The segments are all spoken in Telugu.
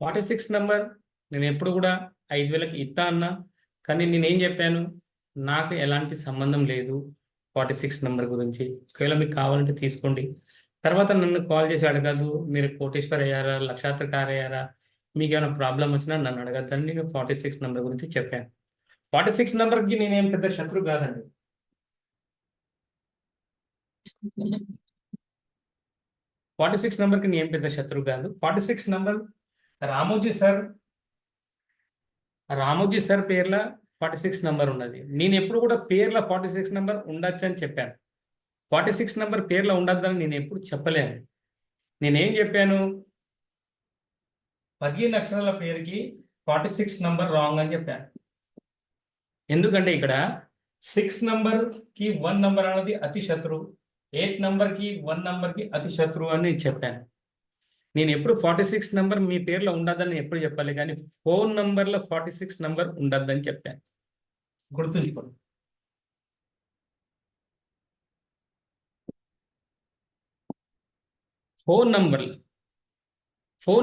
46 నంబర్ నేను ఎప్పుడు కూడా 5,000కి ఇస్తా అన్నా. కానీ నేనేం చెప్పాను, నాకు ఎలాంటి సంబంధం లేదు 46 నంబర్ గురించి. ఒకవేళ మీకు కావాలంటే తీసుకోండి. తర్వాత నన్ను కాల్ చేసి అడగద్దు, మీరు కోటీశ్వర్ అయ్యారా, లక్షాధికారి అయ్యారా, మీకేమైనా ప్రాబ్లం వచ్చినా నన్ను అడగద్దని నేను 46 నంబర్ గురించి చెప్పాను. 46 నంబర్కి నేనేం పెద్ద శత్రు కాదండి. 46 నంబర్కి నేను పెద్ద శత్రువు కాదు. 46 number Ramoji sir Ramoji sir పేర్ల 46 నంబర్ ఉన్నది. నేను ఎప్పుడు కూడా పేర్ల 46 నంబర్ ఉండొచ్చు అని చెప్పాను. 46 నంబర్ పేర్ల ఉండొద్దని నేను ఎప్పుడు చెప్పలేను. నేనేం చెప్పాను, 15 అక్షరాల పేరుకి 46 నంబర్ రాంగ్ అని చెప్పాను. ఎందుకంటే ఇక్కడ 6 నంబర్కి 1 నంబర్ అనేది అతి శత్రువు, 8 నంబర్కి 1 నంబర్కి అతి శత్రువు అని నేను చెప్పాను. నేను ఎప్పుడు 46 నంబర్ మీ పేర్లో ఉండద్దని ఎప్పుడు చెప్పాలి, కానీ ఫోన్ నంబర్లో 46 నంబర్ ఉండద్దని చెప్పాను. గుర్తుంచుకోండి. ఫోన్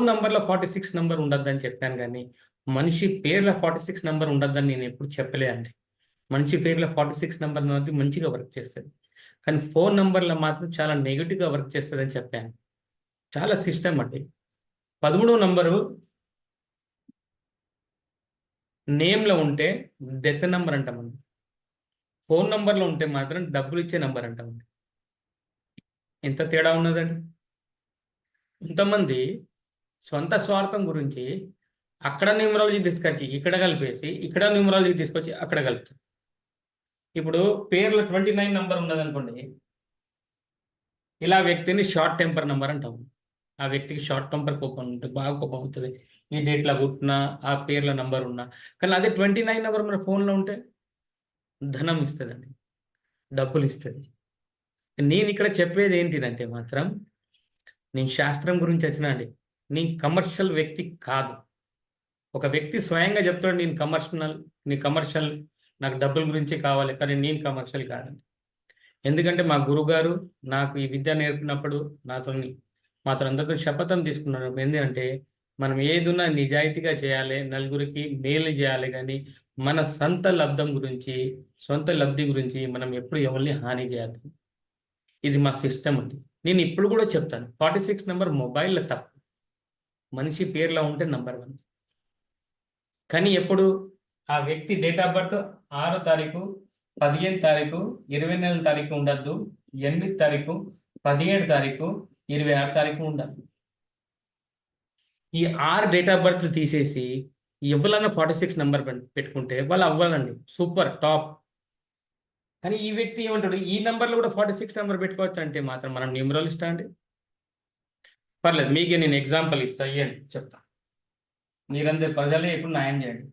నంబర్లో 46 నంబర్ ఉండద్దని చెప్పాను, కానీ మనిషి పేర్ల 46 నంబర్ ఉండద్దని నేను ఎప్పుడు చెప్పలే అండి. మనిషి పేర్ల 46 నంబర్ అనేది మంచిగా వర్క్ చేస్తుంది, కానీ ఫోన్ నంబర్లో మాత్రం చాలా నెగిటివ్గా వర్క్ చేస్తుందని చెప్పాను. చాలా సిస్టమ్ అండి. 13వ నంబరు నేమ్లో ఉంటే డెత్ నంబర్ అంటామండి. ఫోన్ నంబర్లో ఉంటే మాత్రం డబ్బులు ఇచ్చే నంబర్ అంటామండి. ఎంత తేడా ఉన్నదండి. ఇంతమంది సొంత స్వార్థం గురించి అక్కడ న్యూమరాలజీ తీసుకొచ్చి ఇక్కడ కలిపేసి, ఇక్కడ న్యూమరాలజీ తీసుకొచ్చి అక్కడ కలుపుతారు. ఇప్పుడు పేర్లో 29 నంబర్ ఉన్నదనుకోండి, ఇలా వ్యక్తిని షార్ట్ టెంపర్ నంబర్ అంటాము. ఆ వ్యక్తికి షార్ట్ టెంపర్ కోపం ఉంటుంది, బాగా కోపం అవుతుంది. ఈ డేట్లో పుట్టినా, ఆ పేర్ల నంబర్ ఉన్నా. కానీ అదే 29 నంబర్ మన ఫోన్లో ఉంటే ధనం ఇస్తుందండి, డబ్బులు ఇస్తుంది. నేను ఇక్కడ చెప్పేది ఏంటిదంటే మాత్రం, నేను శాస్త్రం గురించి వచ్చినా అండి. నేను కమర్షియల్ వ్యక్తి కాదు. ఒక వ్యక్తి స్వయంగా చెప్తాడు, నీ కమర్షియల్, నాకు డబ్బుల గురించి కావాలి, కానీ నేను కమర్షియల్ కాదండి. ఎందుకంటే మా గురువుగారు నాకు ఈ విద్య నేర్పినప్పుడు మాతో అందరితో శపథం తీసుకున్నారు. ఏంటంటే మనం ఏదున్నా నిజాయితీగా చేయాలి, నలుగురికి మేలు చేయాలి, కానీ మన సొంత లబ్ధి గురించి మనం ఎప్పుడు ఎవరిని హాని చేయాలి. ఇది మా సిస్టమ్ అండి. నేను ఇప్పుడు కూడా చెప్తాను, 46 నెంబర్ మొబైల్లో తప్పు, మనిషి పేర్లో ఉంటే నంబర్ 1. కానీ ఎప్పుడు ఆ వ్యక్తి డేట్ ఆఫ్ బర్త్ 6వ తారీఖు, 15 తారీఖు, 24 తారీఖు ఉండద్దు, 8 తారీఖు, 17 తారీఖు, 26 తారీఖు ఉండద్దు. ఈ 6 డేట్ ఆఫ్ బర్త్ తీసేసి ఎవరన్నా 46 నెంబర్ పెట్టుకుంటే వాళ్ళు అవ్వాలండి, సూపర్ టాప్. కానీ ఈ వ్యక్తి ఏమంటాడు, ఈ నెంబర్లో కూడా 46 నెంబర్ పెట్టుకోవచ్చు అంటే మాత్రం మనం న్యూమరాలజిస్టా అండి? పర్లేదు, మీకే నేను ఎగ్జాంపుల్ ఇస్తా, ఇవ్వండి చెప్తా. మీరందరి ప్రజలే ఇప్పుడు న్యాయం చేయండి.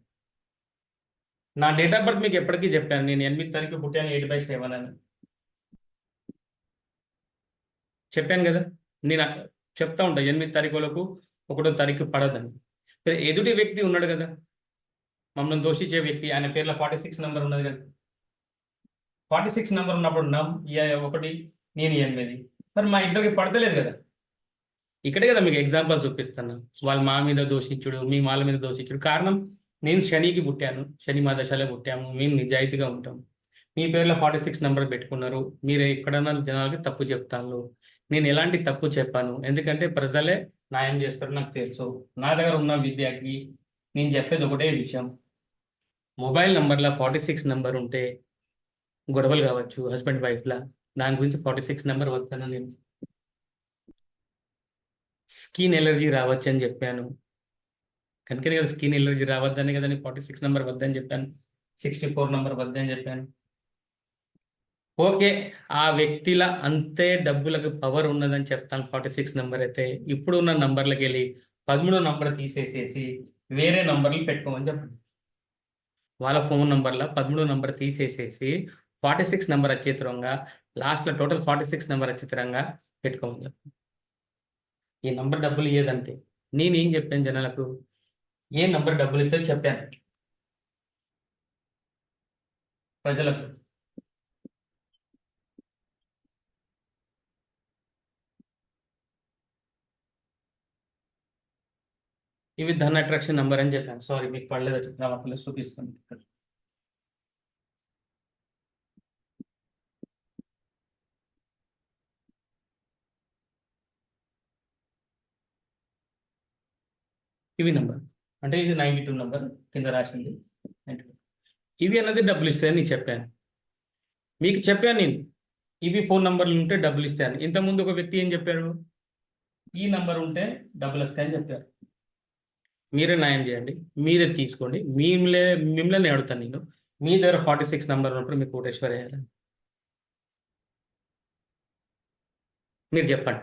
నా డేట్ ఆఫ్ బర్త్ మీకు ఎప్పటికీ చెప్పాను, నేను 8 తారీఖు పుట్టాను, 8/7 అని చెప్పాను కదా. నేను చెప్తా ఉంటా, 8 తారీఖులకు 1వ తారీఖు పడదని. ఎదుటి వ్యక్తి ఉన్నాడు కదా, మమ్మల్ని దోషించే వ్యక్తి, ఆయన పేర్లో 46 నెంబర్ ఉన్నది కదా. 46 నెంబర్ ఉన్నప్పుడు 1, నేను 8, మరి మా ఇద్దరికి పడతలేదు కదా. ఇక్కడే కదా మీకు ఎగ్జాంపుల్ చూపిస్తాను. వాళ్ళు మా మీద దోషించుడు, మీ వాళ్ళ మీద దోషించుడు. కారణం, నేను శనికి పుట్టాను, శని మా దశలో పుట్టాము, మేము నిజాయితీగా ఉంటాం. మీ పేర్లో 46 నెంబర్ పెట్టుకున్నారు, మీరు ఎక్కడన్నా జనాలకి తప్పు చెప్తాను. నేను ఎలాంటి తప్పు చెప్పాను, ఎందుకంటే ప్రజలే న్యాయం చేస్తారు నాకు తెలుసు. నా దగ్గర ఉన్న విద్యకి నేను చెప్పేది ఒకటే విషయం, మొబైల్ నెంబర్లో 46 నెంబర్ ఉంటే గొడవలు కావచ్చు హస్బెండ్ వైఫ్లా, దాని గురించి 46 నెంబర్ వస్తాను. నేను స్కిన్ ఎలర్జీ రావచ్చు అని చెప్పాను, కనుకనే కదా స్కిన్ ఎలర్జీ రావద్దని కదా నేను 46 నెంబర్ వద్దని చెప్పాను, 64 నెంబర్ వద్దని చెప్పాను. ఓకే, ఆ వ్యక్తిలా అంతే డబ్బులకు పవర్ ఉన్నదని చెప్తాను 46 నెంబర్ అయితే. ఇప్పుడు ఉన్న నంబర్లకు వెళ్ళి 13 నంబర్ తీసేసేసి వేరే నంబర్లు పెట్టుకోమని చెప్పండి. వాళ్ళ ఫోన్ నంబర్లో 13 నంబర్ తీసేసేసి 46 నెంబర్ అచ్చేతరంగా, లాస్ట్లో టోటల్ 46 నెంబర్ అచ్చేతరంగా పెట్టుకోమని చెప్పండి. ఈ నంబర్ డబ్బులు ఇయ్యదంటే నేనేం చెప్పాను జనాలకు, ఏ నంబర్ డబ్బులు ఇస్తే చెప్పాను ప్రజలకు. ఇవి ధన్ అట్రాక్షన్ నెంబర్ అని చెప్పాను. సారీ మీకు పడలేదు చిత్రాలు చూపిస్తుంది. ఇవి నెంబర్ అంటే ఇది 92 నెంబర్ కింద రాసింది 92. ఇవి అన్నది డబ్బులు ఇస్తాయని నేను చెప్పాను. మీకు చెప్పాను నేను ఇవి ఫోన్ నంబర్లు ఉంటే డబ్బులు ఇస్తాను. ఇంతకుముందు ఒక వ్యక్తి ఏం చెప్పారు, ఈ నంబర్ ఉంటే డబ్బులు వస్తాయని చెప్పారు. మీరే న్యాయం చేయండి, మీరే తీసుకోండి. మిమ్మల్ని అడుగుతాను నేను, మీ దగ్గర 46 నెంబర్ ఉన్నప్పుడు మీకు కోటేశ్వర వేయాలి మీరు చెప్పండి.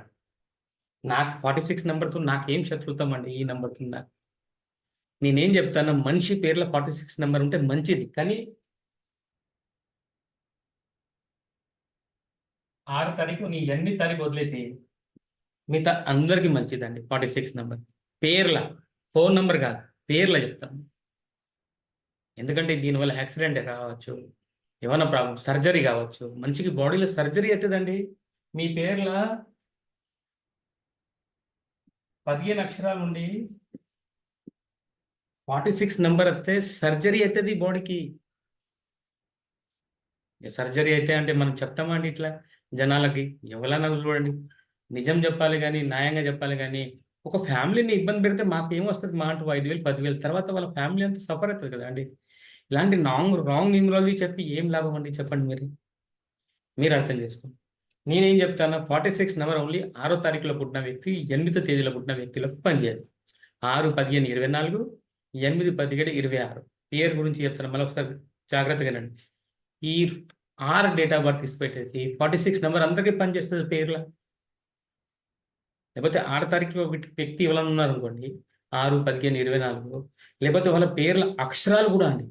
నాకు 46 నెంబర్తో నాకేం శత్రుత్వం అండి ఈ నెంబర్తో నాకు. నేనేం చెప్తాను, మనిషి పేర్లో 46 నెంబర్ ఉంటే మంచిది, కానీ 6 తారీఖు నీ 8 తారీఖు వదిలేసి మిగతా అందరికీ మంచిదండి 46 నెంబర్. పేర్ల ఫోన్ నెంబర్ కాదు, పేర్ల చెప్తాను. ఎందుకంటే దీనివల్ల యాక్సిడెంట్ కావచ్చు, ఏమైనా ప్రాబ్లం, సర్జరీ కావచ్చు. మనిషికి బాడీలో సర్జరీ అవుతుందండి. మీ పేర్ల 15 అక్షరాలు ఉండి 46 నెంబర్ వస్తే సర్జరీ అవుతుంది బాడీకి. సర్జరీ అయితే అంటే మనం చెప్తామండి ఇట్లా జనాలకి, ఎవరైనా చూడండి, నిజం చెప్పాలి కానీ, న్యాయంగా చెప్పాలి కానీ. ఒక ఫ్యామిలీని ఇబ్బంది పెడితే మాకు ఏమొస్తుంది, మా అంటూ 5,000 10,000 తర్వాత వాళ్ళ ఫ్యామిలీ అంతా సఫర్ అవుతుంది కదా అండి. ఇలాంటి రాంగ్ న్యూమరాలజీ చెప్పి ఏం లాభం అండి చెప్పండి. మీరు అర్థం చేసుకోండి. నేనేం చెప్తాను, 46 నెంబర్ ఓన్లీ 6వ తారీఖులో పుట్టిన వ్యక్తి, 8వ తేదీలో పుట్టిన వ్యక్తులకు పనిచేయాలి. 6/15/24, 8/17/26. పేరు గురించి చెప్తాను మళ్ళీ ఒకసారి జాగ్రత్తగా వినండి. ఈ 6 డేట్ ఆఫ్ బర్త్ తీసి పెట్టేసి 46 నెంబర్ అందరికీ పనిచేస్తుంది పేర్ల. లేకపోతే 6 తారీఖులో వ్యక్తి ఎవరైనా ఉన్నారు అనుకోండి, 6/15/24, లేకపోతే వాళ్ళ పేర్ల అక్షరాలు కూడా అండి.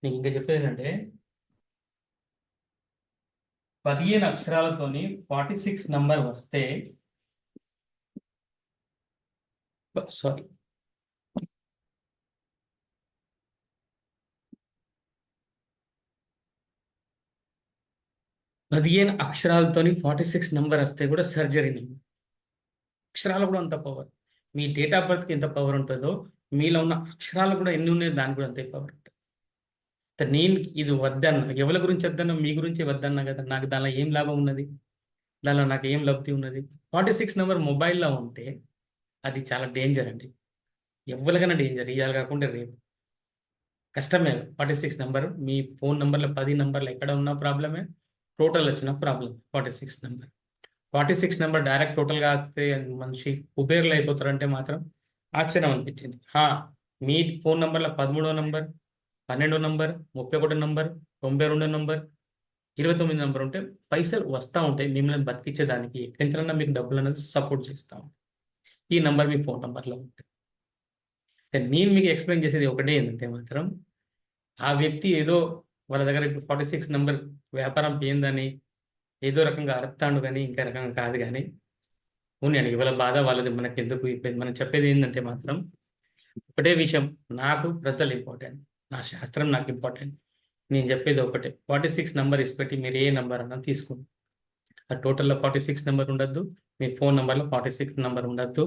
నేను ఇంకా చెప్పేది ఏంటంటే 15 అక్షరాలతోని 46 నంబర్ వస్తే, సారీ 15 అక్షరాలతోని 46 నంబర్ వస్తే కూడా సర్జరీ నెంబర్. అక్షరాలు కూడా అంత పవర్. మీ డేట్ ఆఫ్ బర్త్కి ఎంత పవర్ ఉంటుందో మీలో ఉన్న అక్షరాలు కూడా ఎన్ని ఉన్నాయో దానికి కూడా అంతే పవర్ ఉంటుంది. నేను ఇది వద్దన్నా, ఎవరి గురించి వద్దన్నా, మీ గురించి వద్దన్నా కదా. నాకు దానిలో ఏం లాభం ఉన్నది, దానిలో నాకు ఏం లబ్ధి ఉన్నది. 46 నెంబర్ మొబైల్లో ఉంటే అది చాలా డేంజర్ అండి. ఎవరికైనా డేంజర్, ఇవాళ కాకుండా రేపు కష్టమే. 46 నెంబర్ మీ ఫోన్ నెంబర్లో 10 నెంబర్లు ఎక్కడ ఉన్నా ప్రాబ్లమే, టోటల్ వచ్చిన ప్రాబ్లం. 46 నెంబర్ 46 నెంబర్ డైరెక్ట్ టోటల్గా వస్తే మనిషి కుబేర్లు అయిపోతారంటే మాత్రం ఆశ్చర్యం అనిపించింది. మీ ఫోన్ నెంబర్లో 13వ నెంబర్, 12వ నెంబర్, 31 నెంబర్, 92 నెంబర్, 29 నెంబర్ ఉంటే పైసలు వస్తూ ఉంటాయి. మిమ్మల్ని బతికించేదానికి ఎక్కడికైనా మీకు డబ్బులు అనేది సపోర్ట్ చేస్తాం. ఈ నెంబర్ మీ ఫోన్ నెంబర్లో ఉంటుంది. నేను మీకు ఎక్స్ప్లెయిన్ చేసేది ఒకటే ఏంటంటే మాత్రం, ఆ వ్యక్తి ఏదో వాళ్ళ దగ్గర ఇప్పుడు 46 నెంబర్ వ్యాపారం పోయిందని ఏదో రకంగా అరుతాడు కానీ ఇంకా రకంగా కాదు. కానీ అవునండి, ఇవాళ బాధ వాళ్ళది, మనకి ఎందుకు ఇబ్బంది. మనం చెప్పేది ఏంటంటే మాత్రం ఒకటే విషయం, నాకు ప్రజలు ఇంపార్టెంట్, నా శాస్త్రం నాకు ఇంపార్టెంట్. నేను చెప్పేది ఒకటే, 46 నెంబర్ ఇసిపెట్టి మీరు ఏ నెంబర్ అన్నా తీసుకోండి. ఆ టోటల్లో 46 నెంబర్ ఉండద్దు, మీ ఫోన్ నెంబర్లో 46 నెంబర్ ఉండద్దు.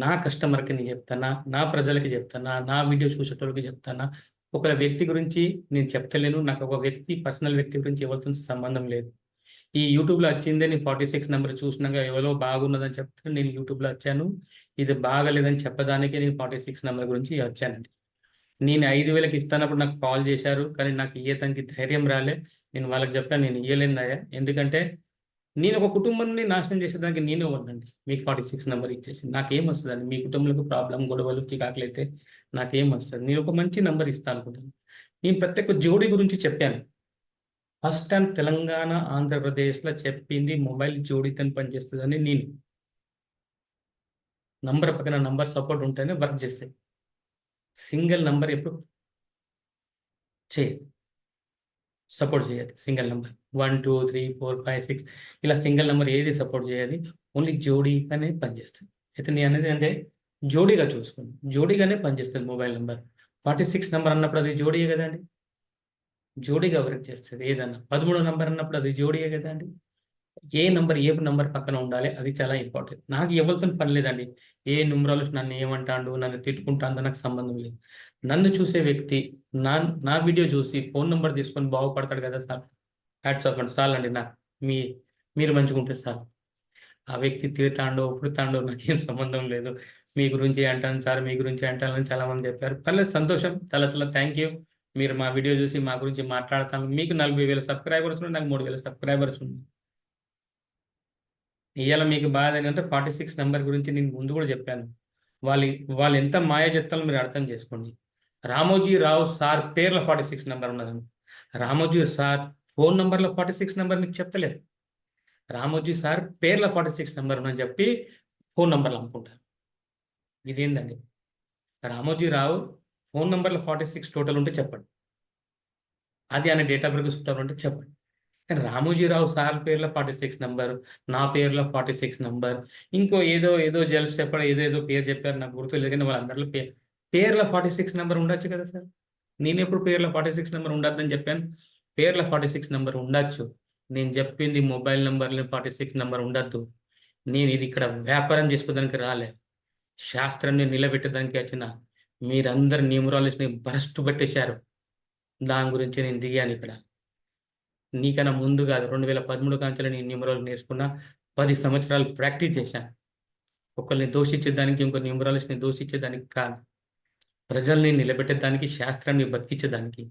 నా కస్టమర్కి నేను చెప్తానా, నా ప్రజలకి చెప్తానా, నా వీడియో చూసేటోళ్ళకి చెప్తానా. ఒక వ్యక్తి గురించి నేను చెప్తలేను, నాకు ఒక వ్యక్తి పర్సనల్ వ్యక్తి గురించి ఎవరితో సంబంధం లేదు. ఈ యూట్యూబ్లో వచ్చిందే నేను 46 నెంబర్ చూసినాక ఎవరో బాగున్నదని చెప్తే నేను యూట్యూబ్లో వచ్చాను. ఇది బాగలేదని చెప్పడానికే నేను 46 నెంబర్ గురించి వచ్చానండి. నేను 5,000కి ఇస్తానప్పుడు నాకు కాల్ చేశారు, కానీ నాకు ఇయ్యటానికి ధైర్యం రాలే. నేను వాళ్ళకి చెప్పాను, నేను ఇయ్యలేదయ్యా, ఎందుకంటే నేను ఒక కుటుంబాన్ని నాశనం చేసేదానికి నేనే ఉన్నానండి. మీకు 46 నెంబర్ ఇచ్చేసి నాకేం వస్తుందండి? మీ కుటుంబంలో ప్రాబ్లం, గొడవలు, చికాకులు అయితే నాకేం వస్తుంది? నేను ఒక మంచి నెంబర్ ఇస్తాను అనుకుంటాను. నేను ప్రతి ఒక్క జోడీ గురించి చెప్పాను. ఫస్ట్ టైం తెలంగాణ, ఆంధ్రప్రదేశ్లో చెప్పింది మొబైల్ జోడీతో పనిచేస్తుందని. నేను నంబర్ పక్కన నంబర్ సపోర్ట్ ఉంటేనే వర్క్ చేస్తాయి. సింగిల్ నంబర్ ఎప్పుడు చేయదు, సపోర్ట్ చేయదు. సింగిల్ నెంబర్ 1 2 3 4 5 6 ఇలా సింగిల్ నెంబర్ ఏది సపోర్ట్ చేయదు. ఓన్లీ జోడీగానే పనిచేస్తుంది. అయితే నేను అనేది అంటే జోడీగా చూసుకోండి, జోడీగానే పనిచేస్తుంది మొబైల్ నెంబర్. 46 నెంబర్ అన్నప్పుడు అది జోడీయే కదండి, జోడీగా వర్క్ చేస్తుంది. ఏదన్నా 13 నెంబర్ అన్నప్పుడు అది జోడీయే కదండి. ఏ నంబర్ పక్కన ఉండాలి, అది చాలా ఇంపార్టెంట్. నాకు ఎవరితో పని లేదండి. ఏ న్యూమరాలజిస్ట్ నన్ను ఏమంటాడు, నన్ను తిట్టుకుంటాడో నాకు సంబంధం లేదు. నన్ను చూసే వ్యక్తి నా నా వీడియో చూసి ఫోన్ నంబర్ తీసుకొని బాగుపడతాడు కదా సార్. హ్యాట్స్ ఆఫ్ అండి, చాలండి. మీ మీరు మంచిగా ఉంటే సార్. ఆ వ్యక్తి తిడతాండో పుడతాండో నాకేం సంబంధం లేదు. మీ గురించి అంటాను సార్, మీ గురించి అంటానని చాలా మంది చెప్పారు. పర్లేదు, సంతోషం. చాలా చాలా థ్యాంక్ యూ. మీరు మా వీడియో చూసి మా గురించి మాట్లాడతాను. మీకు 40,000 సబ్స్క్రైబర్స్ ఉన్నాయి, నాకు 3,000 సబ్స్క్రైబర్స్ ఉన్నాయి. ఇవాళ మీకు బాధ ఏంటంటే 46 నెంబర్ గురించి నేను ముందు కూడా చెప్పాను. వాళ్ళు వాళ్ళు ఎంత మాయ చెప్తారో మీరు అర్థం చేసుకోండి. రామోజీ రావు సార్ పేర్ల 46 నెంబర్ ఉన్నదండి. రామోజీ సార్ ఫోన్ నంబర్లో 46 నెంబర్ మీకు చెప్తలేదు. రామోజీ సార్ పేర్ల 46 నెంబర్ ఉందని చెప్పి ఫోన్ నంబర్లు అమ్ముకుంటారు. ఇదేందండి? రామోజీ రావు ఫోన్ నంబర్లో 46 టోటల్ ఉంటే చెప్పండి. అది ఆయన డేట్ ఆఫ్ బర్త్ సూట్ ఉంటే చెప్పండి. కానీ రామోజీరావు సార్ పేర్లో 46 నంబర్, నా పేరులో 46 నంబర్, ఇంకో ఏదో ఏదో జల్స్ చెప్పాడు, ఏదో ఏదో పేరు చెప్పారు, నాకు గుర్తులేదు. కానీ వాళ్ళందరిలో పేర్ల 46 నెంబర్ ఉండొచ్చు కదా సార్. నేను ఎప్పుడు పేర్ల 46 నెంబర్ ఉండొద్దని చెప్పాను? పేర్ల 46 నెంబర్ ఉండొచ్చు. నేను చెప్పింది మొబైల్ నెంబర్లో 46 నెంబర్ ఉండొద్దు. నేను ఇది ఇక్కడ వ్యాపారం చేసుకోవడానికి రాలే, శాస్త్రాన్ని నిలబెట్టడానికి వచ్చిన. మీరందరు న్యూమరాలజీని భ్రష్టు పట్టేశారు. దాని గురించి నేను దిగాను ఇక్కడ. నీకన్నా ముందు కాదు, 2013 కాంచెలు నేను న్యూమరాలజీ నేర్చుకున్నా. 10 సంవత్సరాలు ప్రాక్టీస్ చేశాను. ఒకరిని దూషించేదానికి, ఇంకో న్యూమరాలజిస్ట్ని దూషించేదానికి కాదు. ప్రజల్ని నిలబెట్టేదానికి, శాస్త్రాన్ని బతికించేదానికి.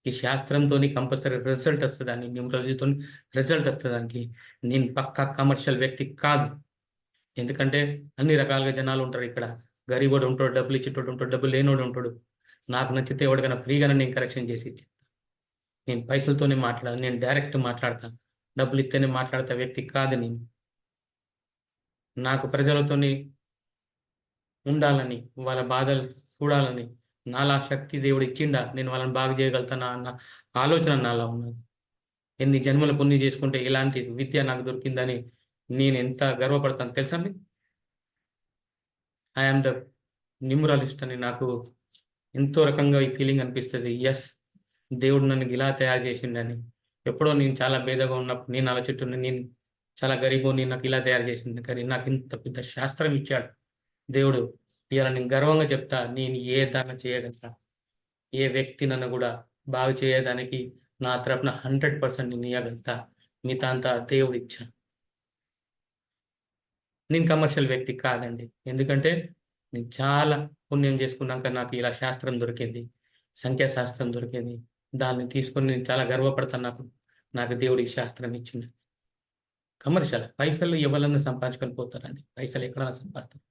ఈ శాస్త్రంతోని కంపల్సరీ రిజల్ట్ వస్తుందని, న్యూమరాలజీతో రిజల్ట్ వస్తుందానికి. నేను పక్కా కమర్షియల్ వ్యక్తి కాదు. ఎందుకంటే అన్ని రకాలుగా జనాలు ఉంటారు ఇక్కడ. గరీబోడు ఉంటాడు, డబ్బులు ఇచ్చేటోడు ఉంటాడు, డబ్బులు లేనోడు ఉంటాడు. నాకు నచ్చితే ఎవరికైనా ఫ్రీగానే నేను కరెక్షన్ చేసి ఇచ్చి. నేను పైసలతోనే నేను డైరెక్ట్ మాట్లాడతాను. డబ్బులు ఇస్తేనే మాట్లాడతా వ్యక్తి కాదు నేను. నాకు ప్రజలతోని ఉండాలని, వాళ్ళ బాధలు చూడాలని, నాలా శక్తి దేవుడు ఇచ్చిండా, నేను వాళ్ళని బాగు చేయగలుగుతానా అన్న ఆలోచన నాలో ఉన్నది. ఎన్ని జన్మల పుణ్యం చేసుకుంటే ఇలాంటి విద్య నాకు దొరికిందని నేను ఎంత గర్వపడతాను తెలుసండి. ఐఎమ్ ద న్యూమరాలజిస్ట్ అని నాకు ఎంతో రకంగా ఈ ఫీలింగ్ అనిపిస్తుంది. ఎస్, దేవుడు నన్ను ఇలా తయారు చేసిండని. ఎప్పుడో నేను చాలా భేదగా ఉన్నప్పుడు, నేను ఆలోచిస్తుండే, నేను చాలా గరీబుని, నాకు ఇలా తయారు చేసింది. కానీ నాకు ఇంత పెద్ద శాస్త్రం ఇచ్చాడు దేవుడు. ఇలా నేను గర్వంగా చెప్తా, నేను ఏ దాన్ని చేయగలుగుతా. ఏ వ్యక్తి నన్ను కూడా బాగు చేయడానికి నా తరపున 100% నేను ఇవ్వగలుగుతా. మిగతా అంతా దేవుడు ఇచ్చా. నేను కమర్షియల్ వ్యక్తి కాదండి. ఎందుకంటే నేను చాలా పుణ్యం చేసుకున్నాక నాకు ఇలా శాస్త్రం దొరికింది, సంఖ్యాశాస్త్రం దొరికింది. దాన్ని తీసుకొని నేను చాలా గర్వపడతాను. నాకు దేవుడు ఈ శాస్త్రం ఇచ్చింది. కమర్షియల్ పైసలు ఎవరన్నా సంపాదించుకొని పోతారండి. పైసలు ఎక్కడైనా సంపాదిస్తారు.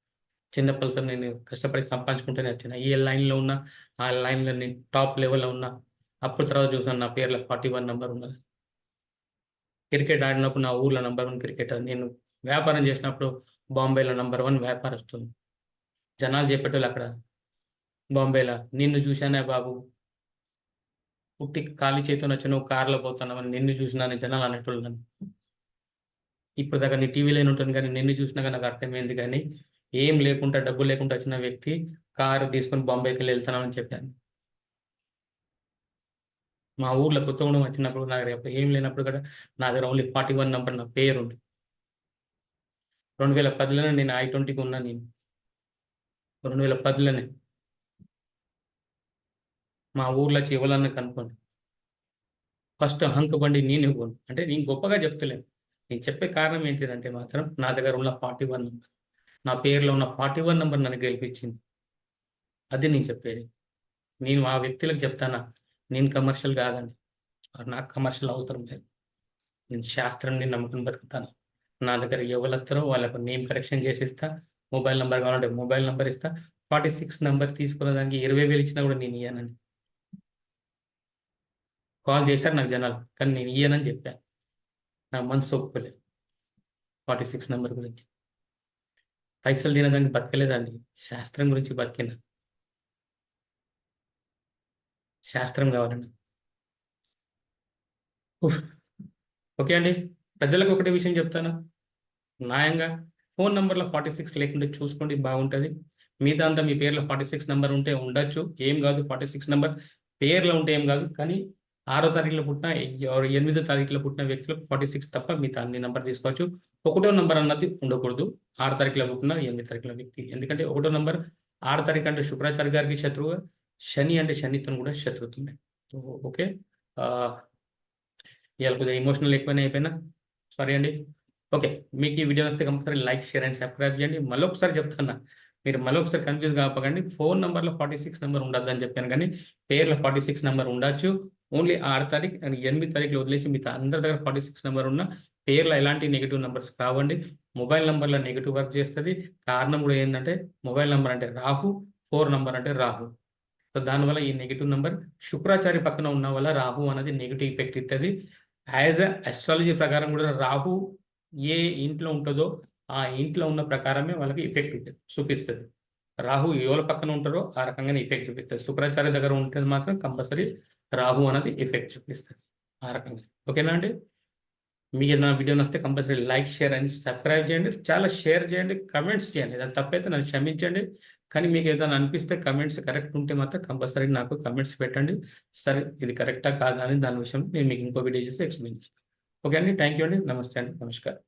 చిన్నప్పటి నుంచి నేను కష్టపడి సంపాదించుకుంటూనే వచ్చిన. ఏ లైన్‌లో ఉన్నా, ఆ లైన్‌లో నేను టాప్ లెవెల్‌లో ఉన్నా. అప్పుడు తర్వాత చూసాను నా పేర్లో 41 నంబర్ ఉన్నది. క్రికెట్ ఆడినప్పుడు నా ఊర్లో నంబర్ 1 క్రికెటర్. నేను వ్యాపారం చేసినప్పుడు బాంబేలో నంబర్ 1 వ్యాపారస్తుడిని. జనాలు చెప్పేటోళ్ళు అక్కడ బాంబేలో, "నిన్ను చూశానే బాబు, ఉట్టి ఖాళీ చేతితోని వచ్చి నువ్వు కార్‌లో పోతున్నావని నిన్ను చూసినానని" జనాలు అనేటోళ్ళు నన్ను. ఇప్పటిదాకా నీ టీవీలోనే ఉంటుంది కానీ నిన్ను చూసినాక నాకు అర్థమైంది. కానీ ఏం లేకుండా, డబ్బులు లేకుండా వచ్చిన వ్యక్తి కారు తీసుకొని బాంబేకెళ్ళి వెళ్తున్నానని చెప్పాను. మా ఊర్లో కొత్తగూడెం వచ్చినప్పుడు నా దగ్గర ఏం లేనప్పుడు కూడా నా దగ్గర ఓన్లీ 41 నంబర్ నా పేరుంది. 2010లోనే నేను I-20 కొన్నాను నేను. 2010లోనే. మా ఊర్లో వచ్చి ఎవరన్నా కనుక్కోండి. ఫస్ట్ హంక్ బండి నేనే కొన్నా. అంటే నేను గొప్పగా చెప్తలేను. నేను చెప్పే కారణం ఏంటిదంటే మాత్రం నా దగ్గర ఉన్న 41 నంబర్. నా పేరులో ఉన్న 41 నంబర్ నన్ను గెలిపించింది. అది నేను చెప్పేది. నేను ఆ వ్యక్తులకు చెప్తానా, నేను కమర్షియల్ కాదండి. నాకు కమర్షియల్ అవసరం లేదు. నేను శాస్త్రాన్ని నమ్ముకుని బతుకుతాను. నా దగ్గర ఎవరొస్తారో వాళ్ళకు నేమ్ కరెక్షన్ చేసిస్తా. మొబైల్ నంబర్ కావాలంటే మొబైల్ నంబర్ ఇస్తా. 46 నంబర్ తీసుకున్న దానికి 20,000 ఇచ్చినా కూడా నేను ఇయ్యనండి. కాల్ చేశారు నాకు జనాలు. కానీ నేను ఇయ్యనని చెప్పా. నా మనసు ఒప్పుకోలేదు 46 నంబర్ గురించి. పైసలు తినడానికి బతకలేదండి. శాస్త్రం గురించి బతికిన. శాస్త్రం కావాలండి. ఉఫ్! ఓకే అండి. పెద్దలకు ఒకటే విషయం చెప్తాను. న్యాయంగా ఫోన్ నంబర్‌లో 46 లేకుండా చూసుకోండి, బాగుంటది. మిగతా అంతా మీ పేర్లో 46 నంబర్ ఉంటే ఉండొచ్చు. ఏం గాదు, 46 నంబర్ పేర్లో ఉంటే ఏం గాదు. కానీ 6వ తారీఖులో పుట్టిన 8వ తారీఖులో పుట్టిన వ్యక్తులకు 46 తప్ప మిగతా అన్ని నంబర్ తీసుకోవచ్చు. ఒకటో నంబర్ అన్నది ఉండకూడదు 6 తారీఖులో పుట్టిన 8 తారీఖుల వ్యక్తి. ఎందుకంటే ఒకటో నంబర్ 6 తారీఖు అంటే శుక్రాచార్య గారికి శత్రువు, శని అంటే శనితో కూడా శత్రుత్వమే. ఓకే. ఇవాళ కొద్దిగా ఎమోషనల్ ఎక్కువనే అయిపోయినా, సారీ అండి. ఓకే. మీకు ఈ వీడియో వస్తే compulsory like, share and subscribe చేయండి. మళ్ళొకసారి చెప్తున్నా, మీరు మళ్ళొకసారి కన్ఫ్యూజ్ కాకపోకండి. ఫోన్ నంబర్‌లో 46 నంబర్ ఉండొద్దని చెప్పాను కానీ, పేర్లో 46 నంబర్ ఉండొచ్చు. ఓన్లీ 6 తారీఖు అండ్ 8 తారీఖులు వదిలేసి మిగతా అందరి దగ్గర 46 నంబర్ ఉన్న పేర్లో ఎలాంటి నెగెటివ్ నంబర్స్ కావండి. మొబైల్ నంబర్‌లో నెగెటివ్ వర్క్ చేస్తది. కారణం కూడా ఏందంటే, మొబైల్ నంబర్ అంటే రాహు, 4 నంబర్ అంటే రాహు. సో, దానివల్ల ఈ నెగెటివ్ నంబర్ శుక్రాచార్య పక్కన ఉన్న వల్ల రాహు అనేది నెగెటివ్ ఎఫెక్ట్ ఇత్తది. యాజ్ ఎ అస్ట్రాలజీ ప్రకారం కూడా రాహు ఏ ఇంట్లో ఉంటదో, ఆ ఇంట్లో ఉన్న ప్రకారమే వాళ్ళకి ఎఫెక్ట్ చూపిస్తది. రాహు ఎవరి పక్కన ఉంటారో ఆ రకంగానే ఎఫెక్ట్ చూపిస్తది. శుక్రాచార్య దగ్గర ఉంటేది మాత్రం కంపల్సరీ రాహు అనేది ఎఫెక్ట్ చూపిస్తది. ఆ రకంగా. ఓకేనా అండి? మీకు నా వీడియో నచ్చితే compulsory like, share and subscribe చేయండి. చాలా షేర్ చేయండి, కమెంట్స్ చేయండి. ఏదైనా తప్పైతే నన్ను క్షమించండి. కానీ మీకు ఏదైనా అనిపిస్తే కమెంట్స్ కరెక్ట్ ఉంటే మాత్రం కంపల్సరీ నాకు కమెంట్స్ పెట్టండి. సరే ఇది కరెక్టా కాదా అని దాని విషయం నేను మీకు ఇంకో వీడియో చేసి ఎక్స్‌ప్లెయిన్ చేస్తాను. ఓకే అండి. థాంక్ యూ అండి. నమస్తే అండి. నమస్కారం.